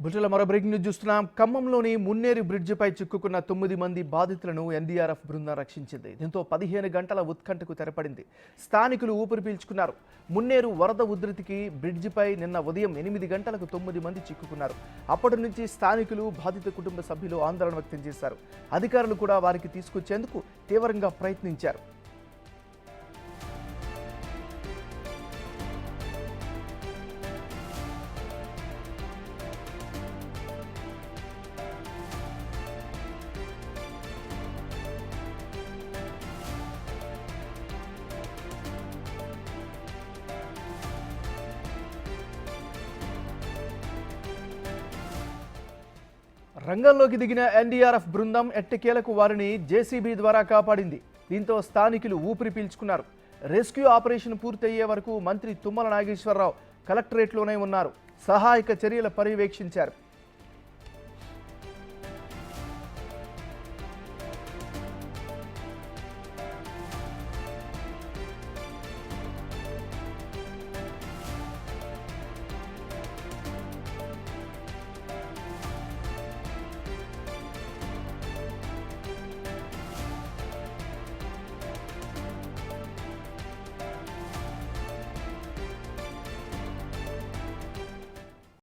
బుల్టెన్లో మరో breaking news చూస్తున్నాం. ఖమ్మంలోని మున్నేరు బ్రిడ్జిపై చిక్కుకున్న 9 మంది బాధితులను ఎన్డీఆర్ఎఫ్ బృందం రక్షించింది. దీంతో 15 గంటల ఉత్కంఠకు తెరపడింది. స్థానికులు ఊపిరి పీల్చుకున్నారు. మున్నేరు వరద ఉధృతికి బ్రిడ్జిపై నిన్న ఉదయం 8 గంటలకు 9 మంది చిక్కుకున్నారు. అప్పటి నుంచి స్థానికులు, బాధిత కుటుంబ సభ్యులు ఆందోళన వ్యక్తం చేశారు. అధికారులు కూడా వారికి తీసుకొచ్చేందుకు తీవ్రంగా ప్రయత్నించారు. రంగంలోకి దిగిన ఎన్డీఆర్ఎఫ్ బృందం ఎట్టకేలకు వారిని జేసీబీ ద్వారా కాపాడింది. దీంతో స్థానికులు ఊపిరి పీల్చుకున్నారు. రెస్క్యూ ఆపరేషన్ పూర్తయ్యే వరకు మంత్రి తుమ్మల నాగేశ్వరరావు కలెక్టరేట్లోనే ఉన్నారు. సహాయక చర్యలు పర్యవేక్షించారు.